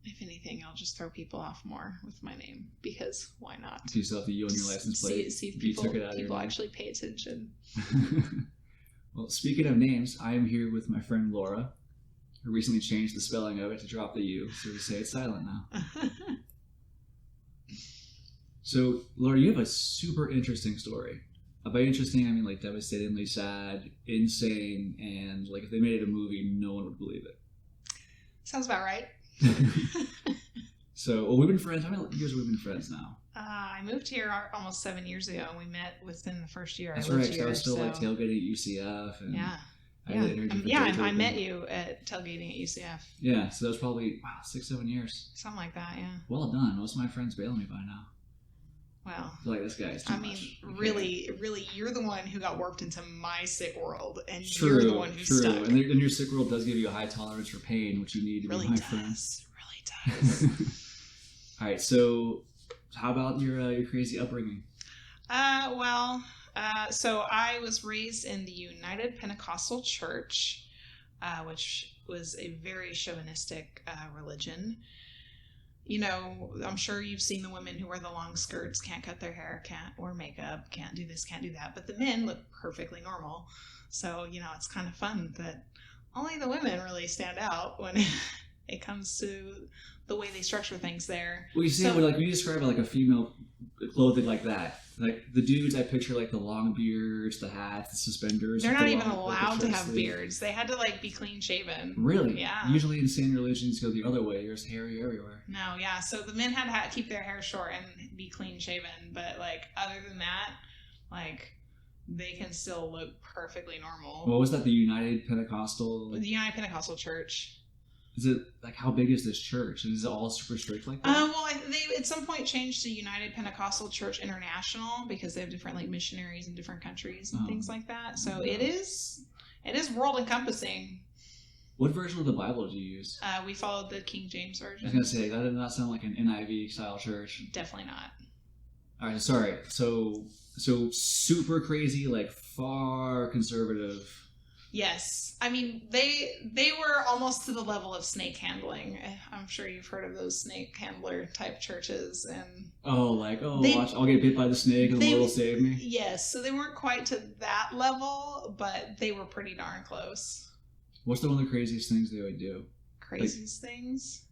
if anything, I'll just throw people off more with my name, because why not? Do you still have the U on your license plate? See if people actually pay attention. Well, speaking of names, I am here with my friend Lara, who recently changed the spelling of it to drop the U, so we say it's silent now. So, Lara, you have a super interesting story. By interesting, I mean like devastatingly sad, insane, and like if they made it a movie, no one would believe it. Sounds about right. So, we've been friends. How many years have we been friends now? I moved here almost 7 years ago, and we met within the first year. That's right, because I was still like tailgating at UCF. And I met you at tailgating at UCF. Yeah, so that was probably 6-7 years. Something like that, yeah. Well done. Most of my friends bail me by now. Well, I feel like this guy is too much. Really, you're the one who got warped into my sick world, and you're the one who's stuck. And your sick world does give you a high tolerance for pain, which you need to be my friend. It really does. All right, so how about your crazy upbringing? So I was raised in the United Pentecostal Church, which was a very chauvinistic religion. You know, I'm sure you've seen the women who wear the long skirts, can't cut their hair, can't wear makeup, can't do this, can't do that. But the men look perfectly normal. So, you know, it's kind of fun that only the women really stand out when it comes to the way they structure things there. Well, you see, when you describe like a female clothing like that, like the dudes, I picture like the long beards, the hats, the suspenders. They're not even allowed to have beards. They had to like be clean shaven. Really? Yeah. Usually insane religions go the other way. There's hairy everywhere. No, yeah. So the men had to keep their hair short and be clean shaven. But like other than that, like they can still look perfectly normal. What was that? The United Pentecostal? The United Pentecostal Church. Is it like how big is this church? Is it all super strict like that? Well, they at some point changed to United Pentecostal Church International because they have different like missionaries in different countries and things like that. So it is world encompassing. What version of the Bible do you use? We followed the King James version. I was gonna say that did not sound like an NIV style church. Definitely not. All right, sorry. So super crazy, like far conservative. Yes. I mean, they were almost to the level of snake handling. I'm sure you've heard of those snake handler type churches. And watch, I'll get bit by the snake and the Lord will save me. Yes. So they weren't quite to that level, but they were pretty darn close. What's one of the craziest things they would do? Craziest things?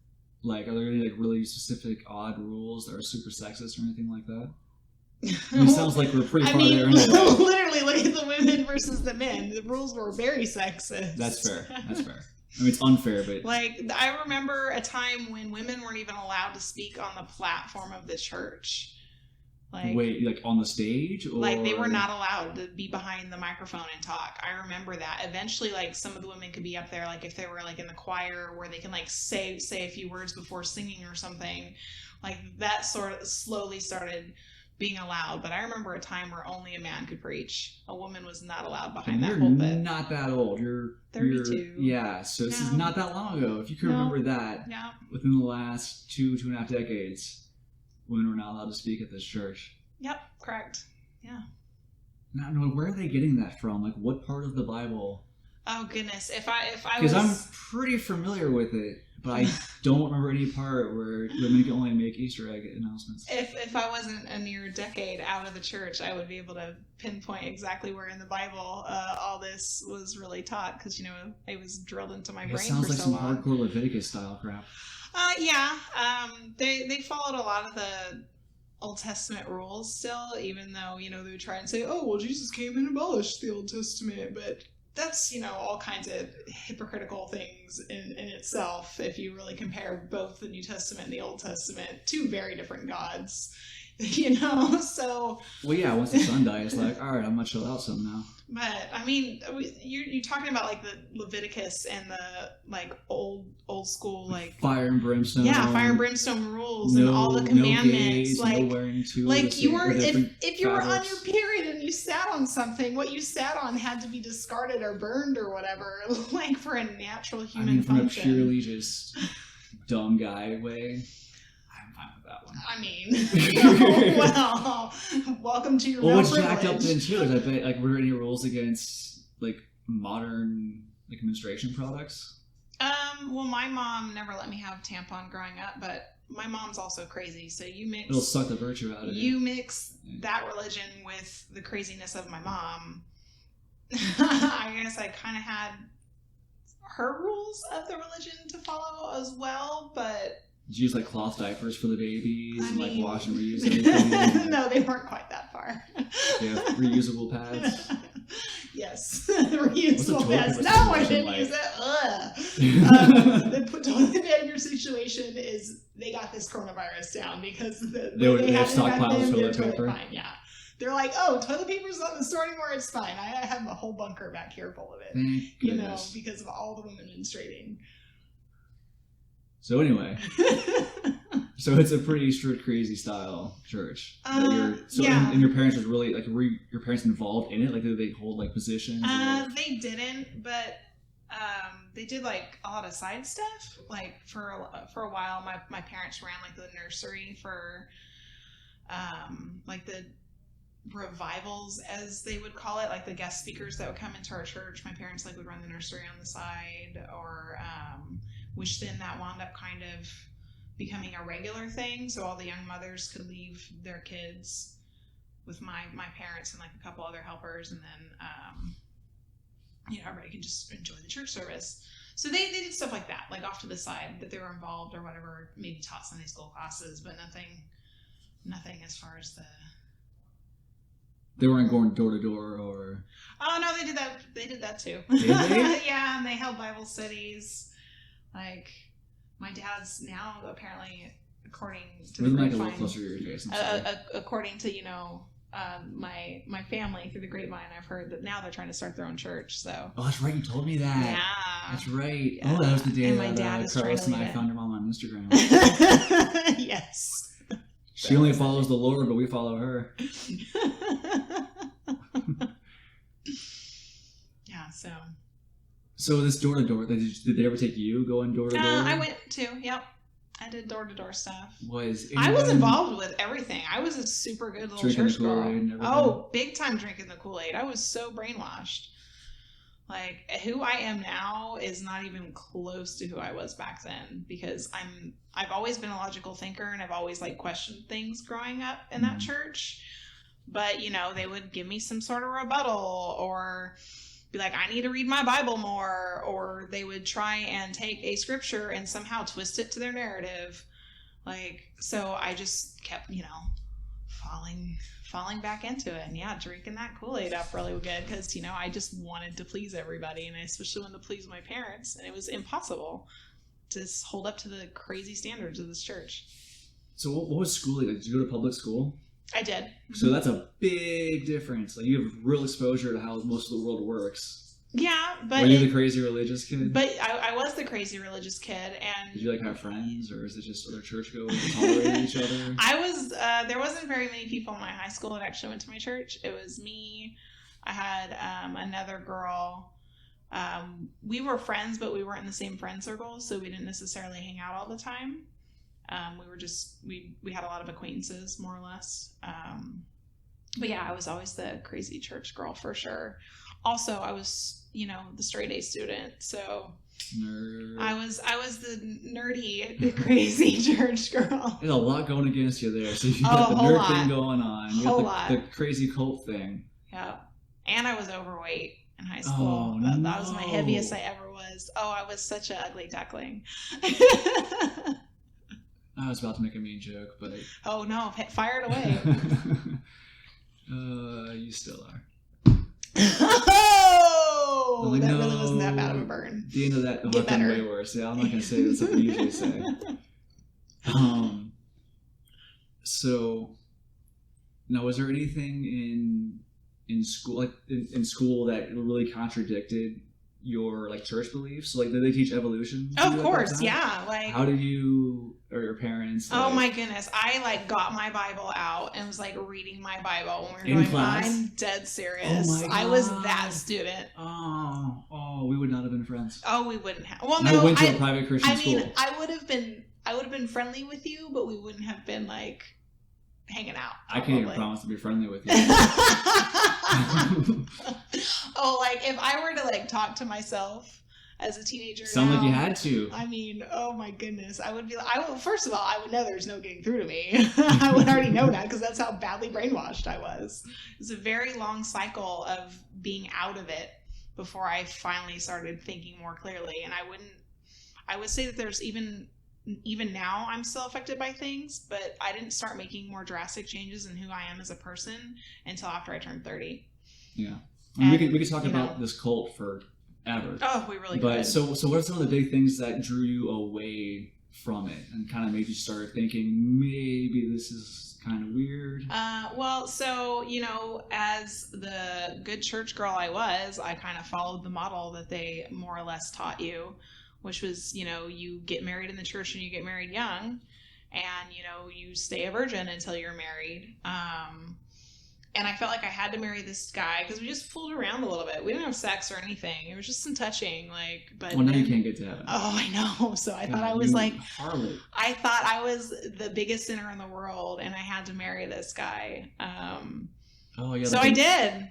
Like, are there any like really specific odd rules that are super sexist or anything like that? It sounds like we're pretty far there. Literally, look at the women versus the men. The rules were very sexist. That's fair. I mean, it's unfair, but like I remember a time when women weren't even allowed to speak on the platform of the church. Like, wait, like on the stage, or like they were not allowed to be behind the microphone and talk. I remember that. Eventually, like some of the women could be up there, like if they were like in the choir, where they can like say a few words before singing or something. Like that sort of slowly started being allowed, but I remember a time where only a man could preach. A woman was not allowed behind that pulpit. You're not that old. You're 32. So this is not that long ago. If you can remember that, within the last 2.5 decades, women were not allowed to speak at this church. Yep, correct. Yeah. Now, where are they getting that from? Like, what part of the Bible? Oh goodness, if I because I'm pretty familiar with it. But I don't remember any part where women can only make Easter egg announcements. If I wasn't a near decade out of the church, I would be able to pinpoint exactly where in the Bible all this was really taught, because you know it was drilled into my brain for so long. It sounds like some hardcore Leviticus style crap. They followed a lot of the Old Testament rules still, even though they would try and say, oh well, Jesus came and abolished the Old Testament, but that's, all kinds of hypocritical things in itself if you really compare both the New Testament and the Old Testament. Two very different gods, so... Well, yeah, once the son dies, it's like, all right, I'm going to chill out some now. But, I mean, you're talking about, like, the Leviticus and the, like, old school, like... Fire and brimstone. Yeah, fire and brimstone rules and all the commandments. No gays, no wearing two. Like, you were... If you were on your period and you sat on something, what you sat on had to be discarded or burned or whatever, like, for a natural human function. From a purely just dumb guy way... That one. I mean, well, welcome to your real privilege. What's jacked up then too is I bet, like, were there any rules against like modern like menstruation products? Well, my mom never let me have tampon growing up, but my mom's also crazy. So it'll suck the virtue out of it. You mix that religion with the craziness of my mom. I guess I kind of had her rules of the religion to follow as well, but... Did you use like cloth diapers for the babies and like wash and reuse everything? No, they weren't quite that far. Yeah, reusable pads. Yes, reusable pads. No, I didn't use it. The toilet paper situation is they got this coronavirus down because they have stockpiles of toilet paper. Fine, yeah. They're like, oh, toilet paper's not in the store anymore. It's fine. I have a whole bunker back here full of it. Thank goodness. Because of all the women menstruating. So anyway, so it's a pretty strict, crazy style church. Yeah. And your parents was really like, were your parents involved in it? Like, did they hold like positions? They didn't, but they did like a lot of side stuff. Like for a while, my parents ran like the nursery for like the revivals, as they would call it, like the guest speakers that would come into our church. My parents like would run the nursery on the side, or which then that wound up kind of becoming a regular thing. So all the young mothers could leave their kids with my parents and like a couple other helpers, and then everybody could just enjoy the church service. So they did stuff like that, like off to the side, that they were involved or whatever, maybe taught Sunday school classes, but nothing as far as the... They weren't going door to door or... Oh, no, they did that. They did that too. Did they? Yeah, and they held Bible studies. Like, my dad's now, apparently, according to the grapevine... a little closer to your face. According to, my family through the grapevine, I've heard that now they're trying to start their own church, so... Oh, that's right. You told me that. Yeah. That's right. Yeah. Oh, that was the day my dad Carlos and I found your mom on Instagram. Yes. She only follows the Lord, but we follow her. Yeah, so. So this door to door, did they ever take you going door to door? I went too. Yep, I did door to door stuff. I was involved with everything. I was a super good little church girl. Oh, big time drinking the Kool-Aid. I was so brainwashed. Like, who I am now is not even close to who I was back then, because I've always been a logical thinker, and I've always like questioned things growing up in that church. But, they would give me some sort of rebuttal, or be like, I need to read my Bible more, or they would try and take a scripture and somehow twist it to their narrative. Like, so I just kept, falling back into it, and drinking that Kool-Aid up really good, because I just wanted to please everybody, and I especially wanted to please my parents, and it was impossible to hold up to the crazy standards of this church. So what was schooling like? Did you go to public school? I did. So that's a big difference. Like, you have real exposure to how most of the world works. Yeah, but... Were you the crazy religious kid? But I was the crazy religious kid, and... Did you, have friends, or is it just other churchgoers who tolerated each other? I was... there wasn't very many people in my high school that actually went to my church. It was me. I had another girl. We were friends, but we weren't in the same friend circle, so we didn't necessarily hang out all the time. We were just... We had a lot of acquaintances, more or less. But yeah, I was always the crazy church girl, for sure. Also, I was... the straight A student, so Nerd. I was the nerdy, crazy church girl. There's a lot going against you there. So you got the nerd thing going on. You got the crazy cult thing. Yeah, and I was overweight in high school. That was my heaviest I ever was. Oh, I was such an ugly duckling. I was about to make a mean joke, but... Oh no, fire it away. You still are. Oh, like, that no, really wasn't that bad of a burn. The end of that would have been way worse. Yeah, I'm not going to say that's what we usually say. So, now, was there anything in school, in school, that really contradicted your church beliefs? So, did they teach evolution? Of course, yeah. How did you or your parents? Oh my goodness, I got my Bible out and was reading my Bible when we were in going. Class? I'm dead serious. Oh my God. I was that student. Oh, we would not have been friends. Oh, we wouldn't have. Well, no, I went to a private Christian school. I would have been friendly with you, but we wouldn't have been hanging out. Probably. I can't even promise to be friendly with you. Oh, if I were to talk to myself as a teenager. Sound now. like you had to. I mean, oh my goodness. I would be like, first of all, I would know there's no getting through to me. I would already know that because that's how badly brainwashed I was. It's a very long cycle of being out of it before I finally started thinking more clearly. And I would say that there's even now I'm still affected by things, but I didn't start making more drastic changes in who I am as a person until after I turned 30. Yeah. I mean, we could talk about this cult forever. Oh, we really could. But so what are some of the big things that drew you away from it and kind of made you start thinking maybe this is kind of weird? Well, so, as the good church girl I was, I kind of followed the model that they more or less taught you, which was, you get married in the church and you get married young, and, you stay a virgin until you're married. And I felt like I had to marry this guy because we just fooled around a little bit. We didn't have sex or anything. It was just some touching, but. Well, now you can't get to heaven. Oh, I know. So I thought I was harlot. I thought I was the biggest sinner in the world, and I had to marry this guy. Oh yeah. So I did.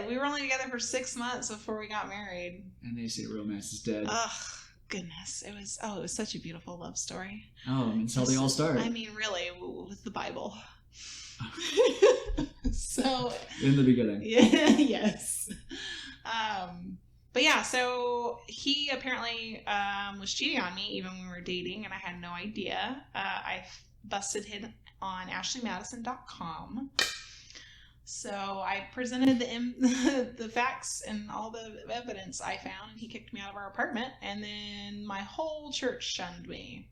We were only together for 6 months before we got married. And they say romance is dead. Ugh, goodness. It was such a beautiful love story. Oh, and that's how they all started. I mean, really, with the Bible. So in the beginning. Yeah, yes. But yeah, so he apparently was cheating on me even when we were dating, and I had no idea. I busted him on ashleymadison.com. So I presented the facts and all the evidence I found, and he kicked me out of our apartment, and then my whole church shunned me.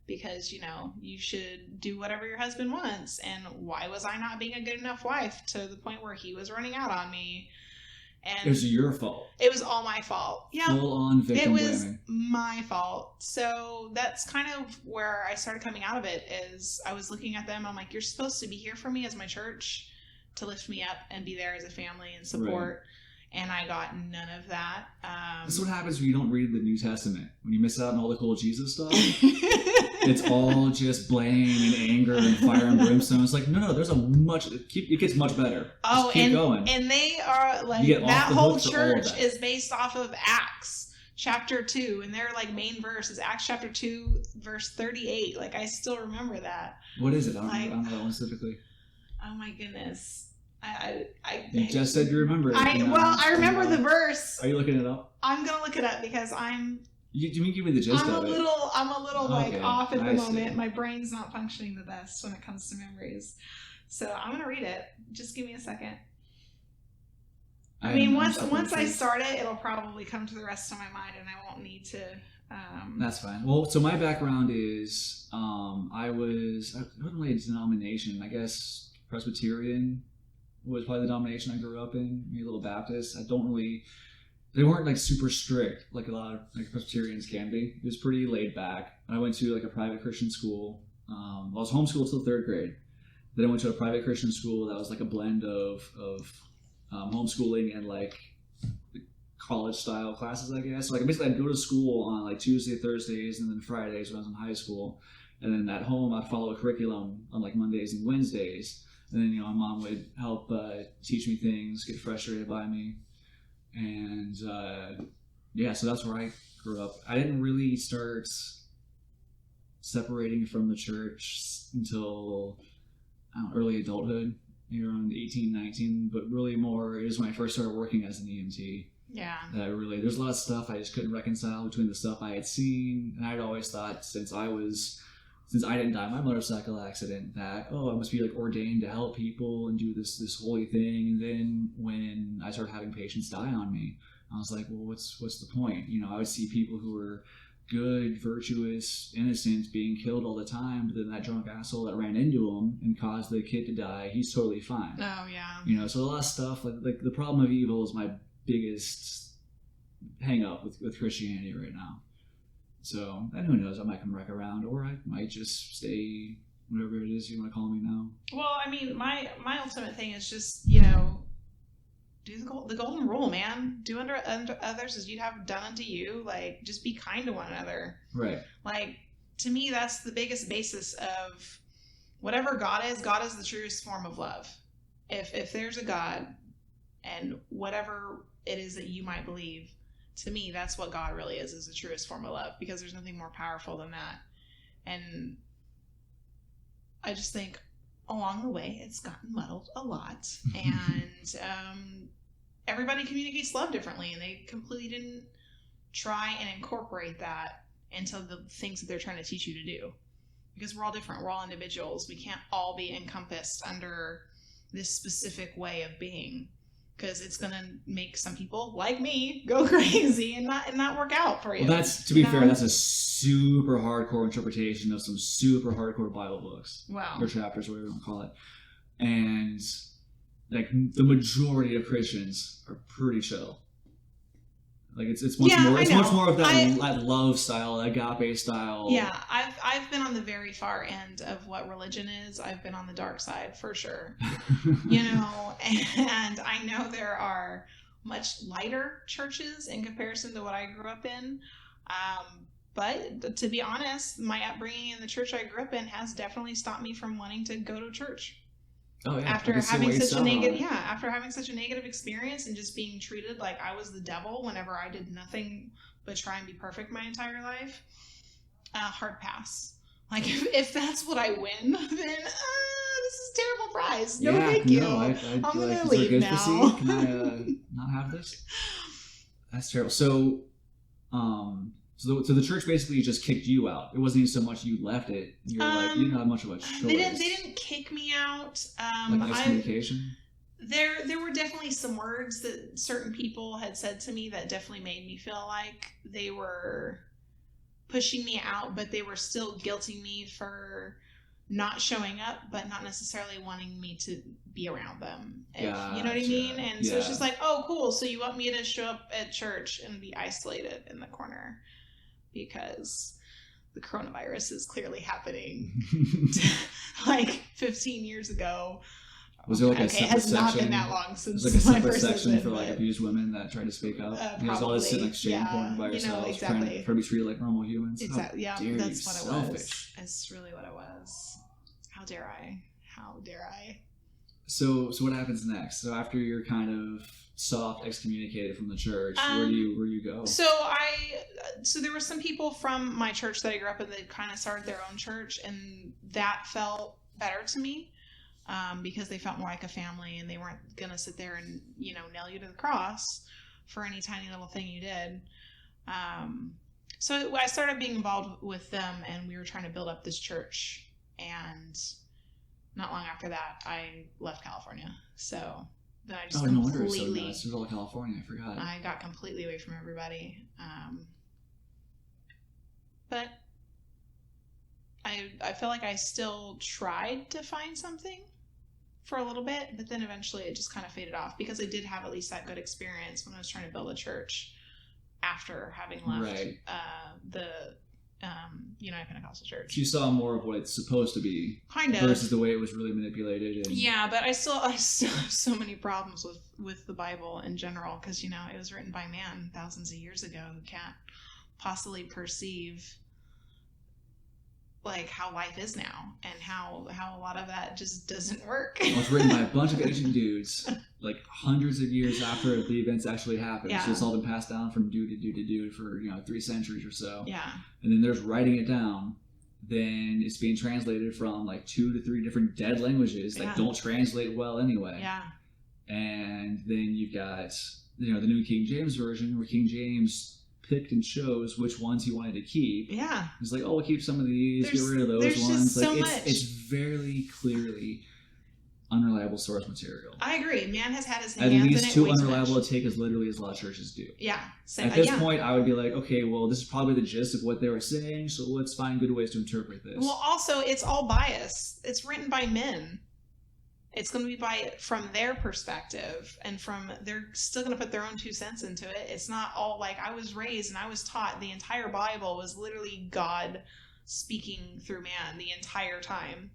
Because, you should do whatever your husband wants. And why was I not being a good enough wife to the point where he was running out on me? And it was your fault. It was all my fault. Yeah. Full on victim blaming. It was my fault. So that's kind of where I started coming out of it, is I was looking at them. I'm like, you're supposed to be here for me as my church, to lift me up and be there as a family and support. Right. And I got none of that. This is what happens when you don't read the New Testament. When you miss out on all the cool Jesus stuff. It's all just blame and anger and fire and brimstone. It's like, no, there's it gets much better. Oh, just keep going. And they are like, that whole church is based off of Acts chapter 2. And their main verse is Acts chapter 2, verse 38. I still remember that. What is it? I don't know that one specifically. Oh my goodness. You just said you remember it. I remember the verse. Are you looking it up? I'm gonna look it up because You mean give me the gist of it? I'm a little off at the moment. My brain's not functioning the best when it comes to memories. So I'm gonna read it. Just give me a second. Once I start it, it'll probably come to the rest of my mind, and I won't need to. That's fine. Well, so my background is I wasn't really a denomination. I guess Presbyterian was probably the denomination I grew up in. Maybe a little Baptist. They weren't super strict like a lot of Presbyterians can be. It was pretty laid back. I went to a private Christian school. I was homeschooled till 3rd grade. Then I went to a private Christian school that was a blend of homeschooling and college style classes, I guess. So basically I'd go to school on Tuesday, Thursdays, and then Fridays when I was in high school. And then at home I'd follow a curriculum on Mondays and Wednesdays. And then my mom would help teach me things, get frustrated by me. And so that's where I grew up. I didn't really start separating from the church until early adulthood, around 18, 19, but really more it was when I first started working as an EMT. Yeah. There's a lot of stuff I just couldn't reconcile between the stuff I had seen, and I'd always thought since I didn't die in my motorcycle accident that, I must be ordained to help people and do this holy thing. And then when I started having patients die on me, I was like, well, what's the point? I would see people who were good, virtuous, innocent being killed all the time, but then that drunk asshole that ran into him and caused the kid to die, he's totally fine. Oh yeah. So a lot of stuff like the problem of evil is my biggest hang up with Christianity right now. So, and who knows, I might come back around, or I might just stay whatever it is you want to call me now. Well, my ultimate thing is just, do the golden rule, man. Do unto others as you'd have done unto you. Just be kind to one another. Right. To me, that's the biggest basis of whatever God is the truest form of love. If there's a God, and whatever it is that you might believe, to me, that's what God really is the truest form of love, because there's nothing more powerful than that. And I just think along the way, it's gotten muddled a lot. And everybody communicates love differently, and they completely didn't try and incorporate that into the things that they're trying to teach you to do. Because we're all different. We're all individuals. We can't all be encompassed under this specific way of being, because it's going to make some people like me go crazy and not work out for you. Well, that's, to be fair, that's a super hardcore interpretation of some super hardcore Bible books. Wow. Or chapters, whatever you want to call it. And like the majority of Christians are pretty chill. Like it's much more of that love style, agape style. Yeah, I've been on the very far end of what religion is. I've been on the dark side for sure. You know, and I know there are much lighter churches in comparison to what I grew up in. But to be honest, my upbringing in the church I grew up in has definitely stopped me from wanting to go to church. Oh, yeah. After having such a negative experience and just being treated like I was the devil whenever I did nothing but try and be perfect my entire life, hard pass. Like if that's what I win, then this is a terrible prize. No, thank you. I'm gonna leave now. Can I not have this? That's terrible. So the church basically just kicked you out. It wasn't even so much you left it. You were like, you didn't have much of a choice. They didn't kick me out. Like excommunication? There were definitely some words that certain people had said to me that definitely made me feel like they were pushing me out, but they were still guilting me for not showing up, but not necessarily wanting me to be around them. You know what I mean? And so it's just like, oh, cool. So you want me to show up at church and be isolated in the corner because the coronavirus is clearly happening like 15 years ago. Was there like a separate it has section? Not been that long since like a my separate first section season, for like abused women that tried to speak up. You guys all just sitting like shame corner by yourselves, exactly. trying to be treated like normal humans. Exactly. Yeah, that's what selfish. It was. It's really what it was. How dare I? How dare I? So what happens next? So after you're kind of soft excommunicated from the church, where do you go? So there were some people from my church that I grew up in that kind of started their own church, and that felt better to me. Because they felt more like a family, and they weren't gonna sit there and nail you to the cross for any tiny little thing you did. So I started being involved with them, and we were trying to build up this church. And not long after that, I left California. So then I just no wonder it's so nice. It was all California. I forgot. I got completely away from everybody. But I feel like I still tried to find something for a little bit, but then eventually it just kind of faded off, because I did have at least that good experience when I was trying to build a church after having left the United Pentecostal Church. You saw more of what it's supposed to be, kind of, versus the way it was really manipulated. Yeah, but I still have so many problems with the Bible in general, because it was written by man thousands of years ago who can't possibly perceive like how life is now, and how a lot of that just doesn't work. Well, it's written by a bunch of ancient dudes, like hundreds of years after the events actually happened. Yeah. So it's all been passed down from dude to dude to dude for 3 centuries or so. Yeah. And then there's writing it down. Then it's being translated from like 2 to 3 different dead languages that don't translate well anyway. Yeah. And then you've got the New King James Version, where King James picked and chose which ones he wanted to keep. Yeah. He's like, oh, we'll keep some of these, get rid of those ones. Just so much. It's very clearly unreliable source material. I agree. Man has had his hands in it. At least too unreliable to take as literally as a lot of churches do. Yeah. At this point, I would be like, okay, well, this is probably the gist of what they were saying, so let's find good ways to interpret this. Well, also, it's all biased. It's written by men. It's going to be from their perspective, and they're still going to put their own 2 cents into it. It's not all like I was raised and I was taught. The entire Bible was literally God speaking through man the entire time.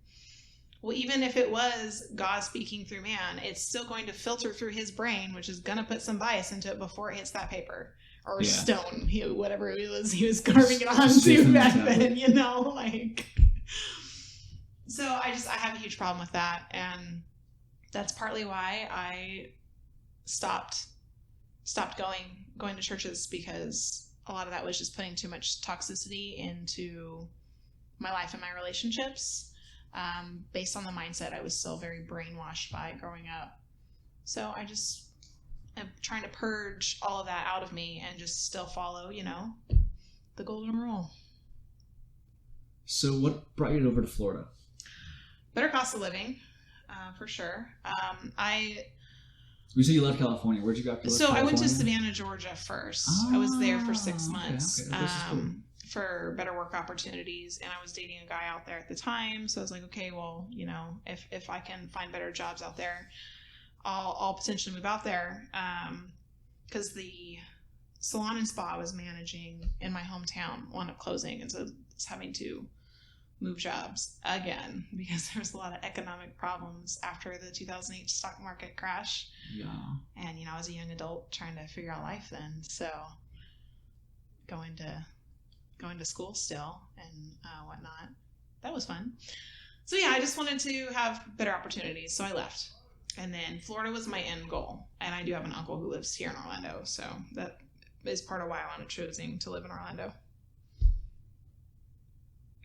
Well, even if it was God speaking through man, it's still going to filter through his brain, which is going to put some bias into it before it hits that paper or stone, whatever he was carving it onto back then, So I have a huge problem with that, and that's partly why I stopped stopped going to churches because a lot of that was just putting too much toxicity into my life and my relationships, based on the mindset I was still very brainwashed by growing up. So I just am trying to purge all of that out of me and just still follow, the golden rule. So what brought you over to Florida? Better cost of living, for sure. You said you left California. Where'd you go after? So I went to Savannah, Georgia first. I was there for 6 months. Okay. This is cool. For better work opportunities, and I was dating a guy out there at the time, so I was like, okay, well, if I can find better jobs out there, I'll potentially move out there, because the salon and spa I was managing in my hometown wound up closing, and so it's having to move jobs again because there was a lot of economic problems after the 2008 stock market crash. Yeah. And I was a young adult trying to figure out life then, so going to school still and whatnot. That was fun. So yeah, I just wanted to have better opportunities, so I left. And then Florida was my end goal. And I do have an uncle who lives here in Orlando, so that is part of why I wanted choosing to live in Orlando.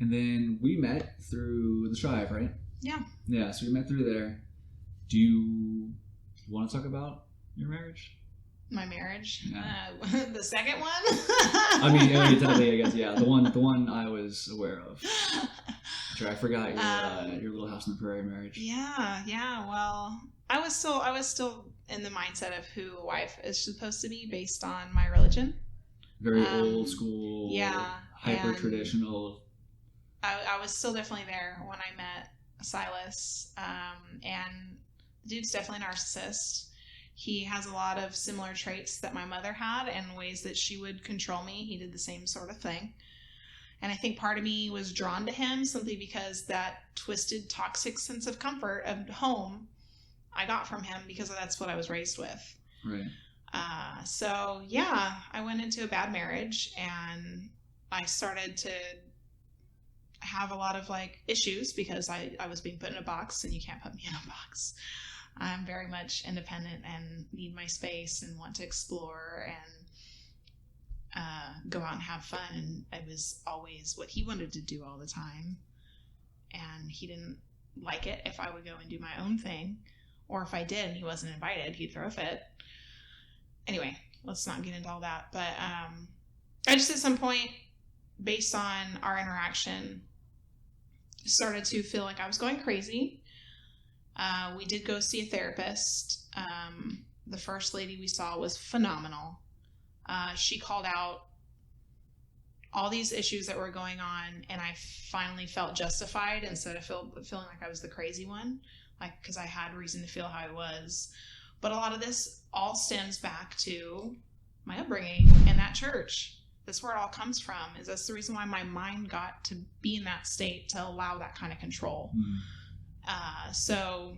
And then we met through the Strive, right? Yeah. Yeah, so we met through there. Do you want to talk about your marriage? My marriage? Yeah. The second one? I mean, technically, I guess, yeah. The one I was aware of. Sure, I forgot your Little House on the Prairie marriage. Yeah. Well, I was still in the mindset of who a wife is supposed to be based on my religion. Very old school. Yeah. Hyper traditional. I was still definitely there when I met Silas. And the dude's definitely a narcissist. He has a lot of similar traits that my mother had and ways that she would control me. He did the same sort of thing. And I think part of me was drawn to him simply because that twisted, toxic sense of comfort of home I got from him because that's what I was raised with. Right. So, yeah, I went into a bad marriage and I started to have a lot of issues because I was being put in a box, and you can't put me in a box. I'm very much independent and need my space and want to explore and go out and have fun. And it was always what he wanted to do all the time. And he didn't like it if I would go and do my own thing. Or if I did and he wasn't invited, he'd throw a fit. Anyway, let's not get into all that. But I just at some point, based on our interaction, started to feel like I was going crazy. We did go see a therapist. The first lady we saw was phenomenal. She called out all these issues that were going on, and I finally felt justified instead of feeling like I was the crazy one, because I had reason to feel how I was. But a lot of this all stems back to my upbringing in that church. That's where it all comes from. That's the reason why my mind got to be in that state, to allow that kind of control. So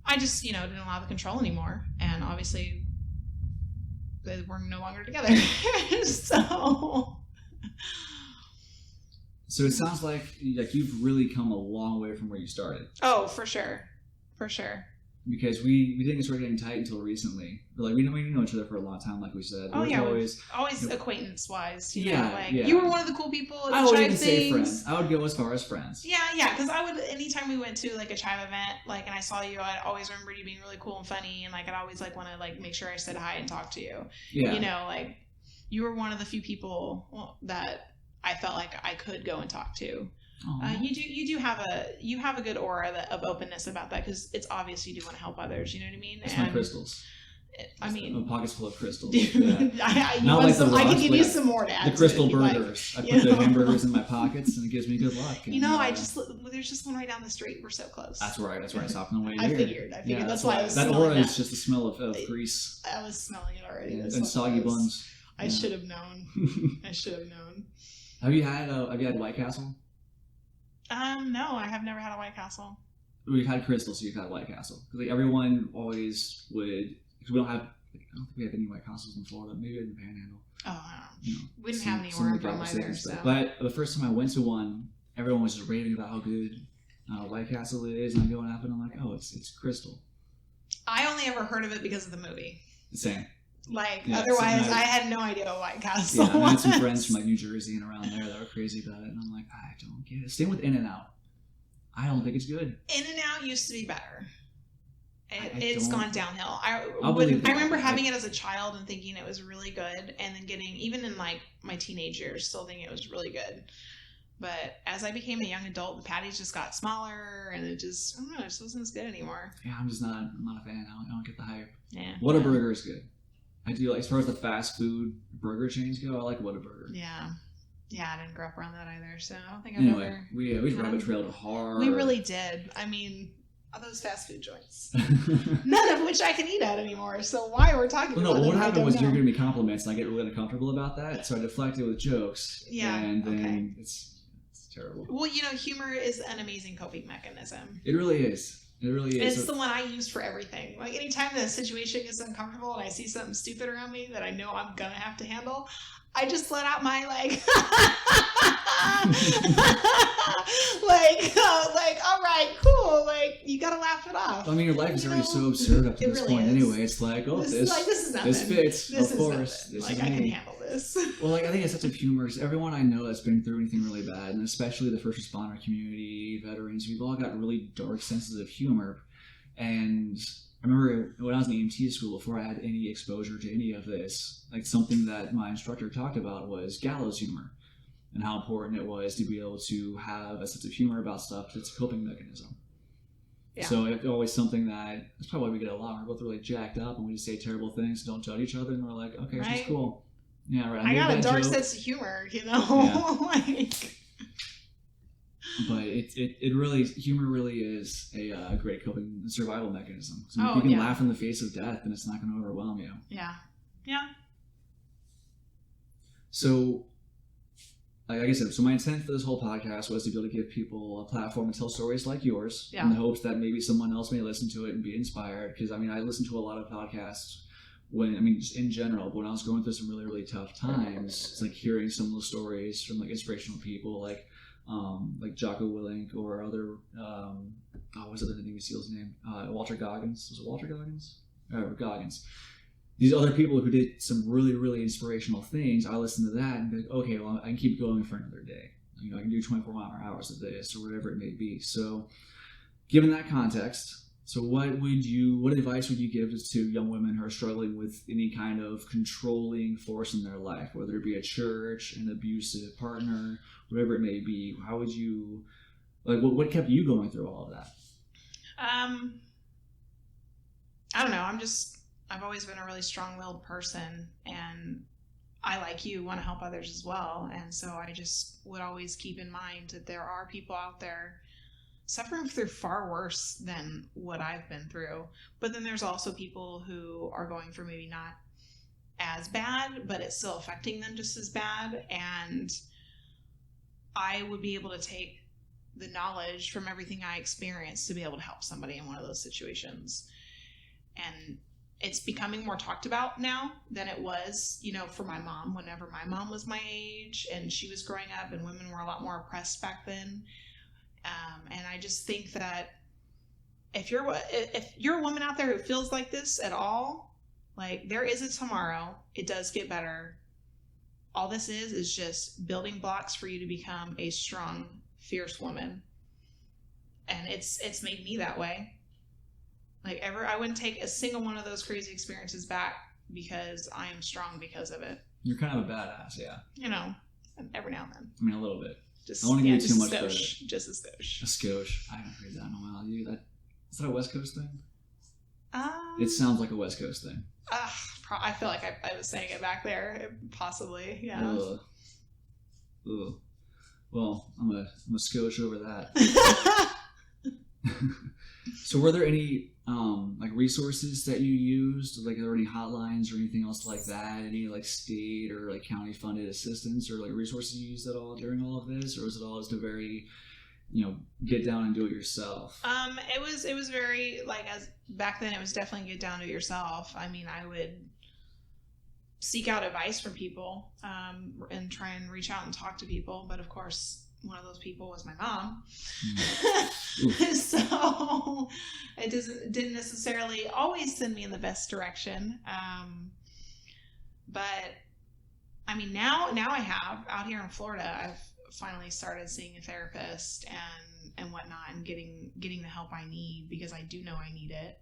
I just, didn't allow the control anymore. And obviously we're no longer together. So it sounds like you've really come a long way from where you started. Oh, for sure. For sure. Because we didn't start getting tight until recently. But we know each other for a long time, like we said. Oh yeah, always acquaintance wise. Yeah. You were one of the cool people at the I wouldn't Chive even say things. friends. I would go as far as friends. Yeah, because I would, anytime we went to a Chive event, and I saw you, I'd always remember you being really cool and funny, and I'd always want to make sure I said hi and talk to you. Yeah. You were one of the few people that I felt like I could go and talk to. You do have a good aura of openness about that, because it's obvious you do want to help others. You know what I mean? It's my crystals. My pocket's full of crystals. Yeah. I can give you some more to add. The crystal burgers. I put the hamburgers in my pockets, and it gives me good luck. And, there's just one right down the street. We're so close. That's where I stopped on the way I here. figured. Yeah, that's why I was that smelling aura that. is just the smell of grease. I was smelling it already. And soggy buns. I should have known. Have you had White Castle? No, I have never had a White Castle. We've had Crystal, so you've had White Castle. Because everyone always would. Because we don't have. I don't think we have any White Castles in Florida. Maybe in the Panhandle. Oh, I don't know. We didn't have any where I'm from either. So. But the first time I went to one, everyone was just raving about how good White Castle is, and I go and I'm like, oh, it's Crystal. I only ever heard of it because of the movie. Same. Like, Yeah, otherwise, so I had no idea what White Castle yeah, I had some was. friends from like New Jersey and around there that were crazy about it, and I'm like, I don't get it. Same with In-N-Out. I don't think it's good. In-N-Out used to be better. It's Gone downhill. I remember having it as a child and thinking it was really good, and then getting, even in like my teenage years, still thinking it was really good. But as I became a young adult, the patties just got smaller, and it just, I don't know, it just wasn't as good anymore. Yeah, I'm not a fan. I don't get the hype. Yeah. Whataburger is good. I do, like, as far as the fast food burger chains go, I like Whataburger. Yeah. Yeah, I didn't grow up around that either, so I don't think I've ever... We've rabbit trailed hard. We really did. I mean, all those fast food joints. None of which I can eat at anymore, so why we're talking about them, what happened was you're giving me compliments, and I get really uncomfortable about that, so I deflected with jokes. Yeah, and then it's terrible. Well, humor is an amazing coping mechanism. It really is. It really is. It's the one I use for everything. Like, anytime the situation gets uncomfortable and I see something stupid around me that I know I'm gonna have to handle, I just let out my like all right, cool, like, you gotta laugh it off. I mean, your life is already so absurd up to this really point is. anyway. It's like, oh, this is nothing. This fits. This of course. nothing. This like, is I me. can handle this. Well, like, I think it's such a humor. Everyone I know that's been through anything really bad, and especially the first responder community, veterans, we've all got really dark senses of humor. And I remember when I was in EMT school, before I had any exposure to any of this, like, something that my instructor talked about was gallows humor, and how important it was to be able to have a sense of humor about stuff that's a coping mechanism. Yeah. So it's always something that's probably why we get along. We're both really jacked up, and we just say terrible things, don't judge each other, and we're like, okay, right. she's cool. Yeah, right. I got a dark sense of humor, Yeah. like... But humor really is a great coping survival mechanism. So if you can laugh in the face of death, then it's not going to overwhelm you. Yeah. Yeah. So, like I said, so my intent for this whole podcast was to be able to give people a platform to tell stories like yours, in the hopes that maybe someone else may listen to it and be inspired. Because, I mean, I listen to a lot of podcasts just in general, but when I was going through some really, really tough times, it's like hearing some of the stories from like inspirational people like Jocko Willink or other, what was the Navy SEAL's name? Walter Goggins. Was it Walter Goggins? Goggins. These other people who did some really, really inspirational things, I listened to that and be like, okay, well, I can keep going for another day. I can do 24 hours of this or whatever it may be. So given that context, so what advice would you give to young women who are struggling with any kind of controlling force in their life, whether it be a church, an abusive partner, whatever it may be? How would you, what kept you going through all of that? I don't know. I've always been a really strong-willed person, and I, like you, want to help others as well. And so I just would always keep in mind that there are people out there suffering through far worse than what I've been through. But then there's also people who are going through maybe not as bad, but it's still affecting them just as bad. And I would be able to take the knowledge from everything I experienced to be able to help somebody in one of those situations. And it's becoming more talked about now than it was, for my mom, whenever my mom was my age and she was growing up, and women were a lot more oppressed back then. And I just think that if you're a woman out there who feels like this at all, like, there is a tomorrow. It does get better. All this is just building blocks for you to become a strong, fierce woman. And it's made me that way. Like, I wouldn't take a single one of those crazy experiences back, because I am strong because of it. You're kind of a badass, yeah. Every now and then. I mean, a little bit. Just, I don't want to give you too much credit. credit. Just a skosh. A skosh. I haven't heard that in a while. Is that a West Coast thing? Um, It sounds like a West Coast thing. I feel like I was saying it back there, possibly. Yeah. Ugh. Well, I'm a skosh over that. So were there any resources that you used? Like, are there any hotlines or anything else like that? Any state or county funded assistance or resources you used at all during all of this? Or was it all just a very, get down and do it yourself? It was very, as back then, it was definitely get down to it yourself. I mean, I would seek out advice from people, and try and reach out and talk to people. But of course, one of those people was my mom. So it didn't necessarily always send me in the best direction. But I mean, now I have out here in Florida, I've finally started seeing a therapist and whatnot, and getting the help I need, because I do know I need it.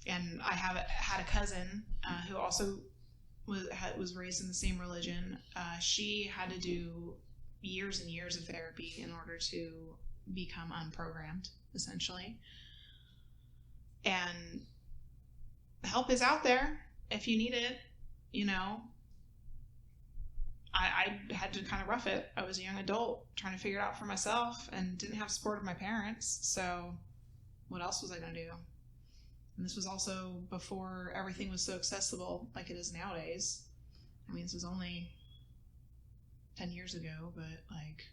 And I have had a cousin who also was raised in the same religion. She had to do years and years of therapy in order to become unprogrammed, essentially. And help is out there if you need it. You know, I had to kind of rough it. I was a young adult trying to figure it out for myself and didn't have support of my parents. So what else was I going to do? And this was also before everything was so accessible like it is nowadays. I mean, this was only 10 years ago, but like...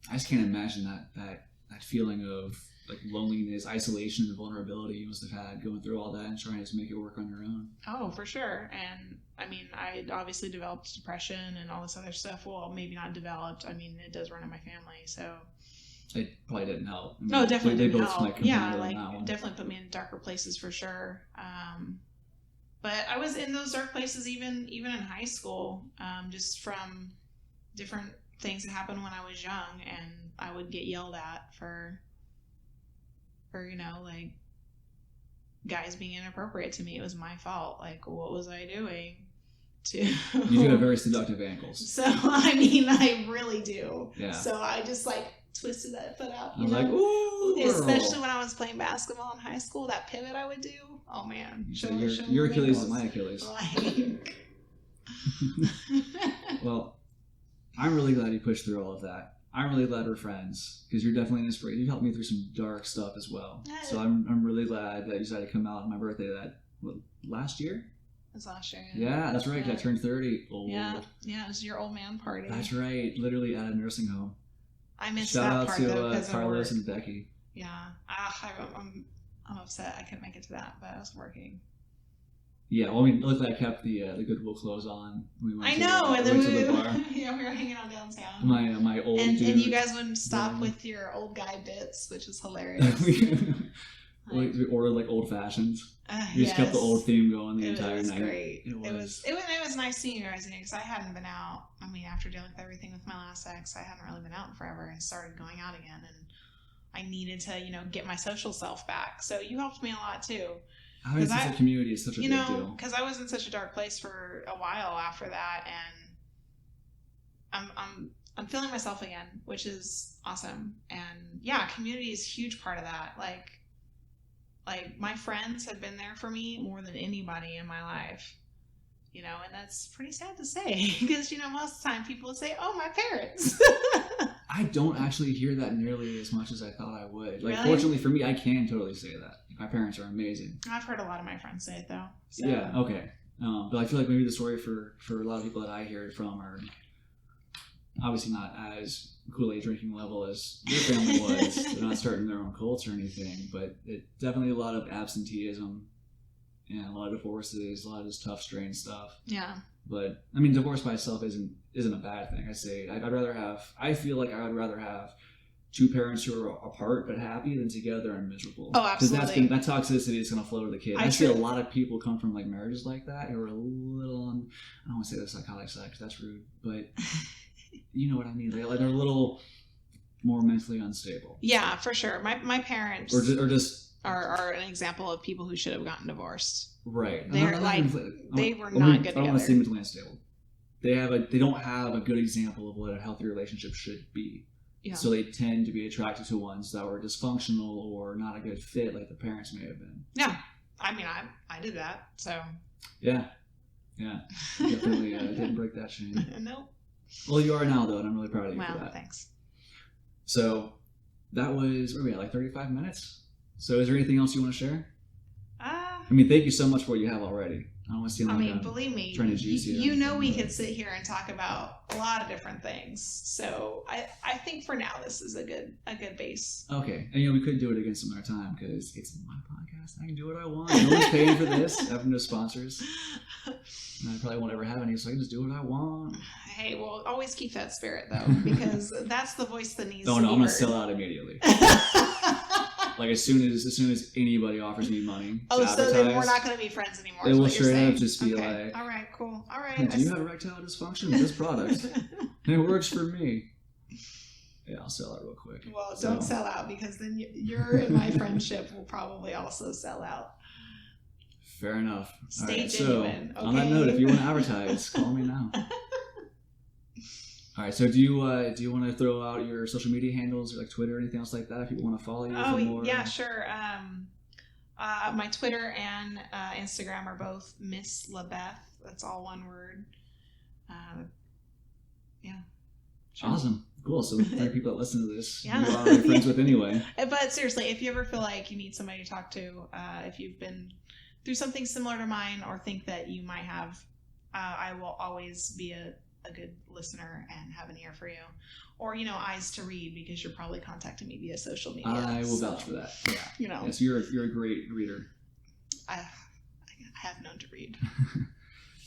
I just can't imagine that feeling of like loneliness, isolation, and vulnerability you must have had going through all that and trying to make it work on your own. Oh, for sure. And I mean, I obviously developed depression and all this other stuff. Well, maybe not developed. I mean, it does run in my family, so... It probably didn't help. I mean, no, definitely didn't help. Like, yeah, like definitely put me in darker places for sure. But I was in those dark places even in high school, just from different things that happened when I was young, and I would get yelled at for you know, like guys being inappropriate to me. It was my fault. Like, what was I doing? You do have very seductive ankles. So I mean, I really do. Yeah. So I just like twisted that foot out. I was like, ooh, especially when I was playing basketball in high school, that pivot I would do. Oh man, your Achilles is my Achilles. Like... Well, I'm really glad you pushed through all of that. I'm really glad we're friends, because you're definitely an inspiration. You helped me through some dark stuff as well. So I'm really glad that you decided to come out on my birthday. Last year? It was last year. Yeah, that's right. Yeah. I turned 30. Old. Yeah, it was your old man party. That's right. Literally at a nursing home. I missed Shout that out part to though, Carlos and Becky. Yeah, I'm upset I couldn't make it to that, but I was working. Yeah, well, I mean, luckily I kept the Goodwill clothes on. And then we were hanging out downtown. My old and dude. And you guys wouldn't stop with your old guy bits, which is hilarious. We ordered like old fashions. We just kept the old theme going the entire night. Great. It was nice seeing you guys again, because I hadn't been out. I mean, after dealing with everything with my last ex, I hadn't really been out in forever, and started going out again, and I needed to, get my social self back. So you helped me a lot too. Having such a community is such a big deal. Because I was in such a dark place for a while after that, and I'm feeling myself again, which is awesome. And yeah, community is a huge part of that. Like my friends have been there for me more than anybody in my life, and that's pretty sad to say, because most of the time people would say, "Oh, my parents." I don't actually hear that nearly as much as I thought I would. Like, really? Fortunately for me, I can totally say that. My parents are amazing. I've heard a lot of my friends say it though. So. Yeah. Okay. But I feel like maybe the story for a lot of people that I hear it from are obviously not as Kool-Aid drinking level as your family was. They're not starting their own cults or anything, but it definitely a lot of absenteeism and a lot of divorces, a lot of this tough, strange stuff. Yeah. But I mean, divorce by itself isn't a bad thing. I feel like I would rather have two parents who are apart but happy than together and miserable. Oh, absolutely. Because that toxicity is going to flow to the kid. I see a lot of people come from like marriages like that who are a little on, I don't want to say the psychotic side because that's rude, but you know what I mean. They're a little more mentally unstable. Yeah, for sure. My parents are an example of people who should have gotten divorced. Right. They're they were not good together. I don't want to say mentally unstable. They don't have a good example of what a healthy relationship should be. Yeah. So they tend to be attracted to ones that were dysfunctional or not a good fit, like the parents may have been. Yeah, I mean, I did that, so. Yeah, definitely didn't break that chain. Nope. Well, you are now, though, and I'm really proud of you for that. Well, thanks. So that was, where are we at, like 35 minutes? So is there anything else you want to share? I mean, thank you so much for what you have already. I don't want to seem like believe me, trying to juice you. We could sit here and talk about a lot of different things. So I think for now this is a good base. Okay, and we could do it again some other time because it's my podcast. I can do what I want. No one's paying for this. I have no sponsors. And I probably won't ever have any, so I can just do what I want. Hey, well, always keep that spirit though, because that's the voice that needs. Oh to no, be I'm gonna heard. sell out immediately. Like as soon as anybody offers me money to so then we're advertise, not going to be friends anymore. they is will what you're straight saying. up just be Okay. like, all right, cool. All right. "Hey, do you have erectile dysfunction with this product? It works for me." Yeah, I'll sell it real quick. Well, don't sell out, because then your and my friendship will probably also sell out. Fair enough. Stay genuine. So, on that note, if you want to advertise, call me now. All right. So, do you want to throw out your social media handles, or like Twitter or anything else like that, if people want to follow you? Oh, for more? yeah, sure. My Twitter and Instagram are both Miss LaBeth. That's all one word. Yeah. Sure. Awesome. Cool. So, the people that listen to this, Yeah. you are already friends with anyway. But seriously, if you ever feel like you need somebody to talk to, if you've been through something similar to mine, or think that you might have, I will always be a good listener and have an ear for you, or eyes to read, because you're probably contacting me via social media. I will vouch for that. Yeah. Yes, you're a great reader. I have known to read.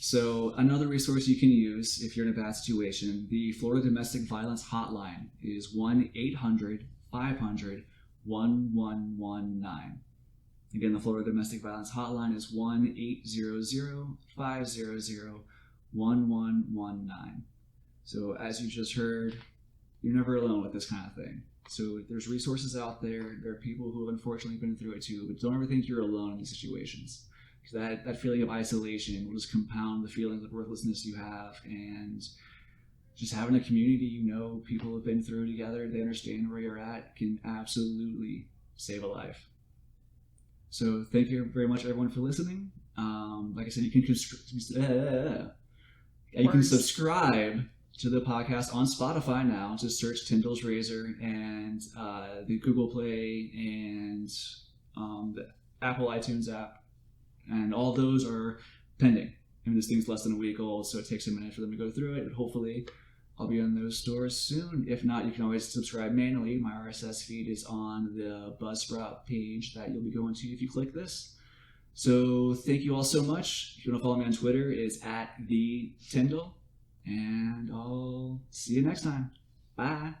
So another resource you can use if you're in a bad situation, the Florida Domestic Violence Hotline is 1-800-500-1119. Again, the Florida Domestic Violence Hotline is 1-800-500-1119. So as you just heard, you're never alone with this kind of thing. So there's resources out there. There are people who have unfortunately been through it too, but don't ever think you're alone in these situations. Because that feeling of isolation will just compound the feelings of worthlessness you have, and just having a community, people have been through together, they understand where you're at, can absolutely save a life. So thank you very much, everyone, for listening. Like I said, you can subscribe to the podcast on Spotify now. Just search Tyndall's Razor, and the Google Play and the Apple iTunes app. And all those are pending. I mean, this thing's less than a week old, so it takes a minute for them to go through it. But hopefully, I'll be in those stores soon. If not, you can always subscribe manually. My RSS feed is on the Buzzsprout page that you'll be going to if you click this. So thank you all so much. If you want to follow me on Twitter, it's @TheTyndall. And I'll see you next time. Bye.